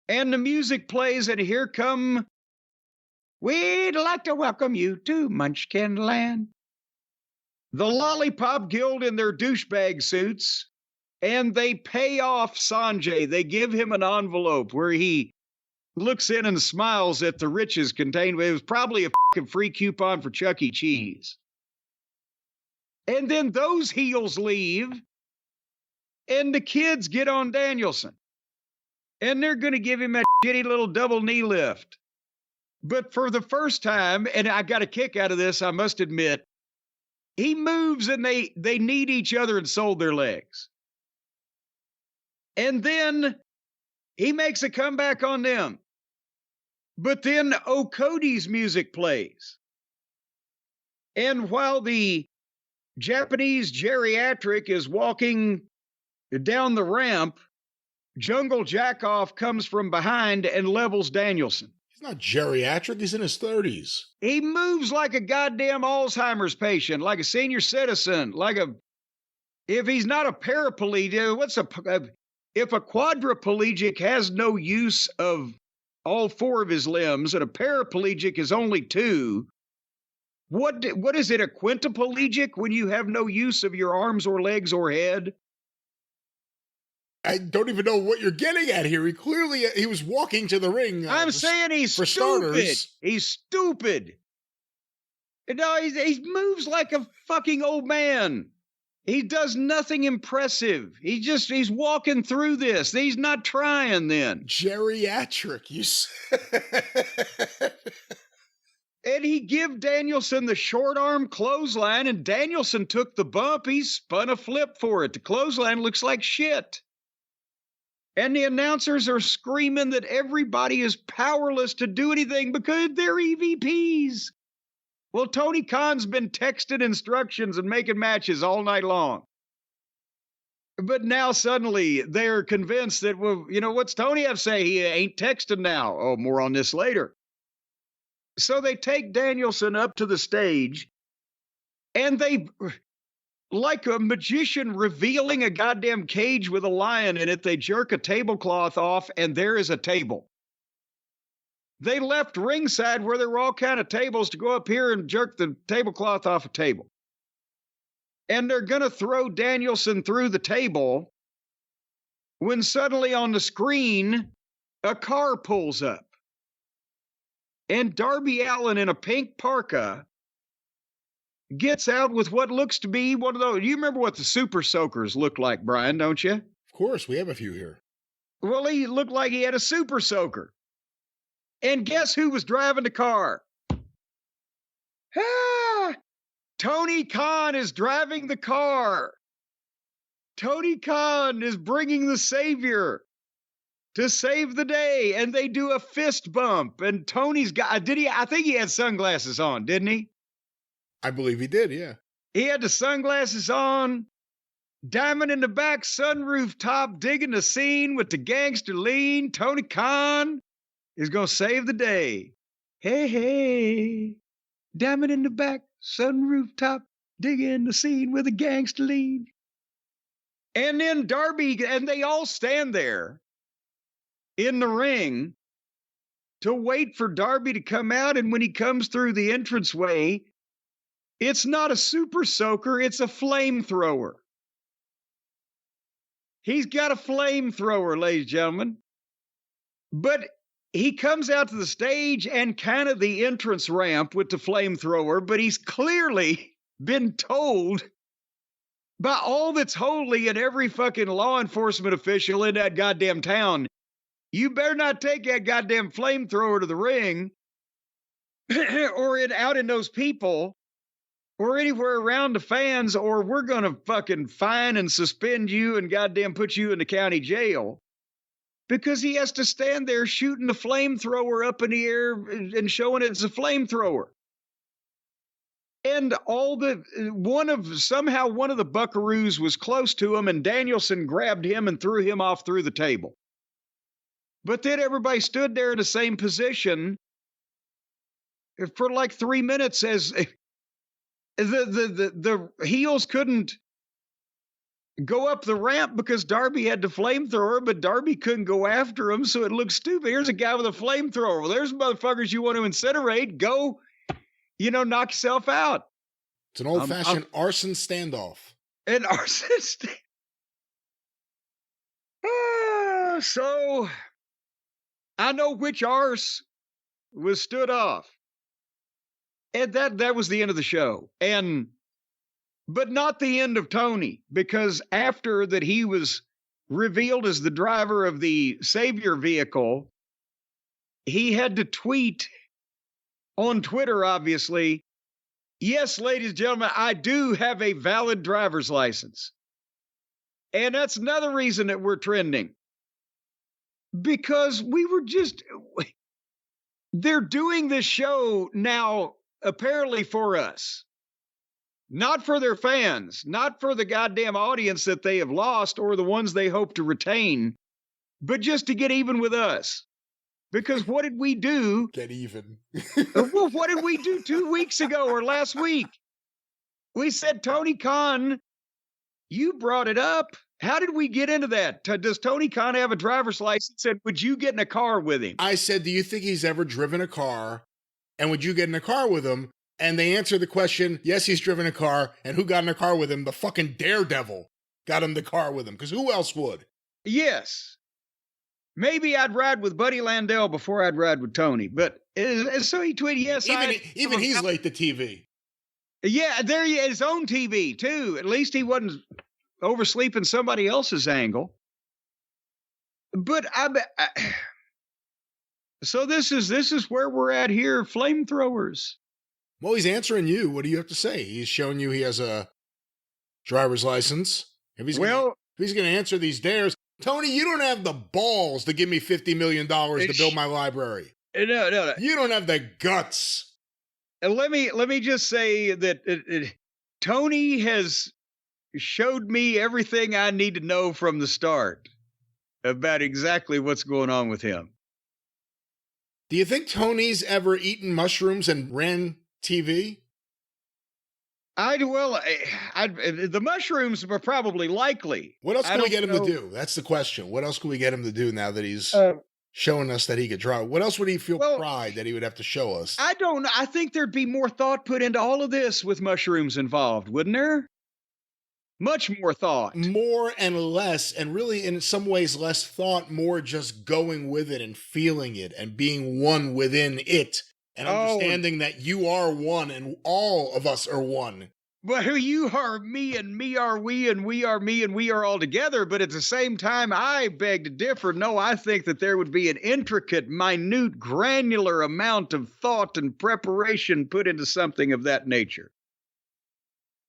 And the music plays, and here come, we'd like to welcome you to Munchkin Land. The Lollipop Guild in their douchebag suits, and they pay off Sanjay. They give him an envelope where he looks in and smiles at the riches contained. It was probably a fucking free coupon for Chuck E. Cheese. And then those heels leave, and the kids get on Danielson. And they're going to give him a shitty little double knee lift. But for the first time, and I got a kick out of this, I must admit, he moves and they need each other and sold their legs. And then he makes a comeback on them. But then Cody's music plays. And while the Japanese geriatric is walking down the ramp, Jungle Jackoff comes from behind and levels Danielson. He's not geriatric. He's in his 30s. He moves like a goddamn Alzheimer's patient, like a senior citizen, if he's not a paraplegic, if a quadriplegic has no use of all four of his limbs and a paraplegic is only two, what is it, a quintuplegic when you have no use of your arms or legs or head? I don't even know what you're getting at here. He was walking to the ring. I'm saying he's stupid. Starters. He's stupid. No, he moves like a fucking old man. He does nothing impressive. He's walking through this. He's not trying then. Geriatric, you said. And he give Danielson the short arm clothesline, and Danielson took the bump. He spun a flip for it. The clothesline looks like shit. And the announcers are screaming that everybody is powerless to do anything because they're EVPs. Well, Tony Khan's been texting instructions and making matches all night long. But now suddenly they're convinced that, well, what's Tony have to say? He ain't texting now. Oh, more on this later. So they take Danielson up to the stage, and they, like a magician revealing a goddamn cage with a lion in it, they jerk a tablecloth off, and there is a table. They left ringside where there were all kind of tables to go up here and jerk the tablecloth off a table. And they're going to throw Danielson through the table when suddenly on the screen, a car pulls up. And Darby Allin in a pink parka gets out with what looks to be one of those. You remember what the Super Soakers look like, Brian, don't you? Of course, we have a few here. Well, he looked like he had a Super Soaker. And guess who was driving the car? Tony Khan is driving the car. Tony Khan is bringing the savior to save the day, and they do a fist bump. And Tony's got, I think he had sunglasses on, didn't he? I believe he did, yeah. He had the sunglasses on, diamond in the back, sunroof top, digging the scene with the gangster lean. Tony Khan is going to save the day. Hey, hey, diamond in the back, sunroof top, digging the scene with the gangster lean. And then Darby, and they all stand there in the ring to wait for Darby to come out. And when he comes through the entranceway, it's not a Super Soaker, it's a flamethrower. He's got a flamethrower, ladies and gentlemen. But he comes out to the stage and kind of the entrance ramp with the flamethrower, but he's clearly been told by all that's holy and every fucking law enforcement official in that goddamn town, you better not take that goddamn flamethrower to the ring or out in those people or anywhere around the fans, or we're going to fucking fine and suspend you and goddamn put you in the county jail. Because he has to stand there shooting the flamethrower up in the air and showing it's a flamethrower. And somehow one of the buckaroos was close to him, and Danielson grabbed him and threw him off through the table. But then everybody stood there in the same position for like 3 minutes as the heels couldn't go up the ramp because Darby had the flamethrower, but Darby couldn't go after him, so it looked stupid. Here's a guy with a flamethrower. Well, there's motherfuckers you want to incinerate. Go, knock yourself out. It's an old-fashioned arson standoff. An arson standoff. So I know which arse was stood off. And that was the end of the show. But not the end of Tony, because after that he was revealed as the driver of the Savior vehicle, he had to tweet on Twitter, obviously, yes, ladies and gentlemen, I do have a valid driver's license. And that's another reason that we're trending. Because they're doing this show now apparently for us. Not for their fans, not for the goddamn audience that they have lost or the ones they hope to retain, but just to get even with us. Because what did we do? Get even. Well, what did we do 2 weeks ago or last week? We said, Tony Khan, you brought it up. How did we get into that? Does Tony Khan have a driver's license? And would you get in a car with him? I said, do you think he's ever driven a car? And would you get in a car with him? And they answered the question, yes, he's driven a car. And who got in a car with him? The fucking Daredevil got in the car with him. Because who else would? Yes. Maybe I'd ride with Buddy Landell before I'd ride with Tony. But so he tweeted, yes. Even he's late to TV. Yeah, there he is, his own TV, too. At least he wasn't oversleeping somebody else's angle. But so this is where we're at here, flamethrowers. Well, he's answering you. What do you have to say? He's showing you he has a driver's license. If he's going to answer these dares, Tony, you don't have the balls to give me $50 million to build my library. No. You don't have the guts. Let me just say that Tony has showed me everything I need to know from the start about exactly what's going on with him. Do you think Tony's ever eaten mushrooms and ran TV? The mushrooms were probably likely. What else can we get him to do? That's the question. What else can we get him to do now that he's showing us that he could drive? What else would he feel pride that he would have to show us? I don't know. I think there'd be more thought put into all of this with mushrooms involved, wouldn't there? Much more thought. More and less, and really in some ways less thought, more just going with it and feeling it and being one within it and understanding that you are one and all of us are one. Well, you are me and me are we and we are me and we are all together. But at the same time, I beg to differ. No, I think that there would be an intricate, minute, granular amount of thought and preparation put into something of that nature.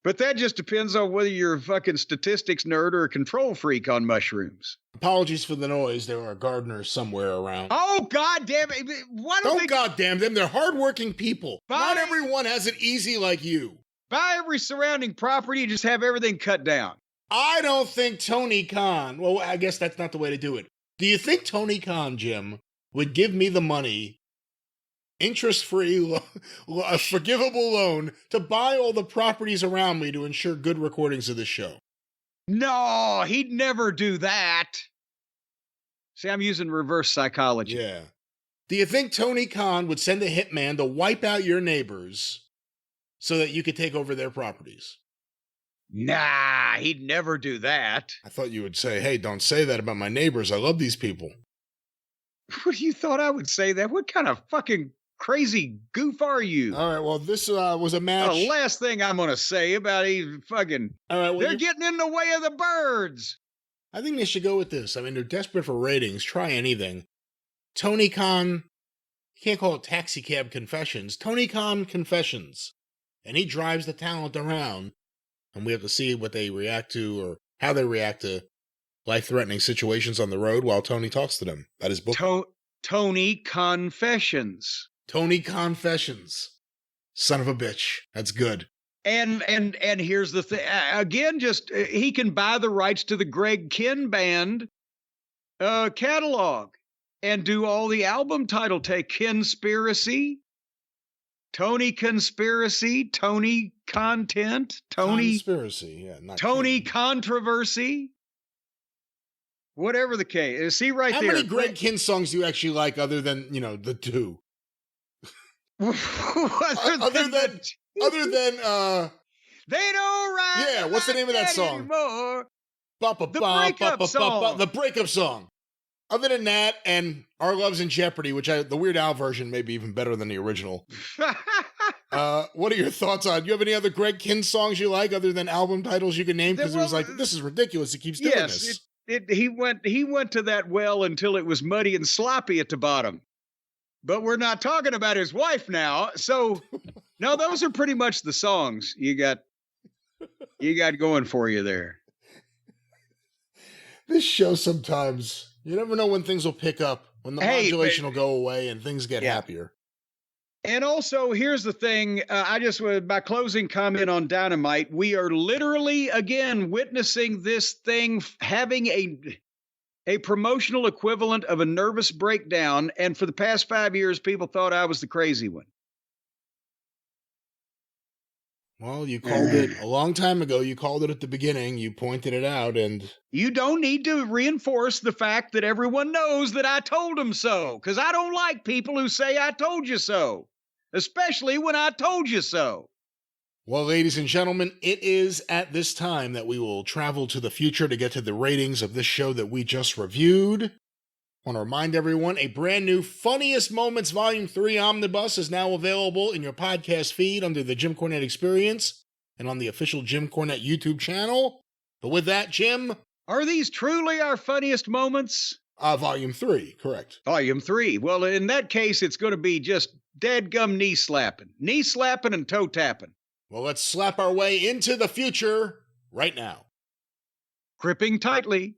But that just depends on whether you're a fucking statistics nerd or a control freak on mushrooms. Apologies for the noise. There are gardeners somewhere around. Oh, God damn it. Don't goddamn them. They're hardworking people. Not everyone has it easy like you. Buy every surrounding property and just have everything cut down. I don't think Tony Khan, well, I guess that's not the way to do it. Do you think Tony Khan, Jim, would give me the money, interest-free, a forgivable loan, to buy all the properties around me to ensure good recordings of this show? No, he'd never do that. See, I'm using reverse psychology. Yeah. Do you think Tony Khan would send a hitman to wipe out your neighbors so that you could take over their properties? Nah, he'd never do that. I thought you would say, hey, don't say that about my neighbors. I love these people. What, you thought I would say that? What kind of fucking crazy goof are you? All right, well, this was a match. The last thing I'm going to say about even fucking... All right, well, they're getting in the way of the birds. I think they should go with this. I mean, they're desperate for ratings. Try anything. Tony Khan, you can't call it Taxi Cab Confessions. Tony Khan Confessions. And he drives the talent around, and we have to see what they react to or how they react to life-threatening situations on the road while Tony talks to them about his book. Tony Confessions. Tony Confessions. Son of a bitch. That's good. And here's the thing. Again, just he can buy the rights to the Greg Kihn Band catalog and do all the album title take. Conspiracy. Tony Conspiracy, Tony Content, Tony Conspiracy, yeah, not Tony King. Controversy. Whatever the case. See right How there. many Greg Kihn songs do you actually like other than, the two? other than They don't ride. Yeah, what's the name of that song? Anymore. The breakup song. The breakup song. Other than that, and Our Love's in Jeopardy, which the Weird Al version may be even better than the original. What are your thoughts on? Do you have any other Greg Kihn songs you like other than album titles you can name? Because it was like, this is ridiculous. He keeps doing this. He went to that well until it was muddy and sloppy at the bottom. But we're not talking about his wife now. So, no, those are pretty much the songs you got going for you there. This show sometimes, you never know when things will pick up, when the modulation will go away and things get happier. And also, here's the thing. My closing comment on Dynamite, we are literally, again, witnessing this thing having a promotional equivalent of a nervous breakdown. And for the past 5 years, people thought I was the crazy one. Well, you called it a long time ago. You called it at the beginning. You pointed it out, and you don't need to reinforce the fact that everyone knows that I told them so, because I don't like people who say I told you so, especially when I told you so. Well, ladies and gentlemen, it is at this time that we will travel to the future to get to the ratings of this show that we just reviewed. I want to remind everyone, a brand new Funniest Moments Volume 3 Omnibus is now available in your podcast feed under the Jim Cornette Experience and on the official Jim Cornette YouTube channel. But with that, Jim... Are these truly our funniest moments? Volume 3, correct. Volume 3. Well, in that case, it's going to be just dadgum knee slapping. Knee slapping and toe tapping. Well, let's slap our way into the future right now. Gripping tightly.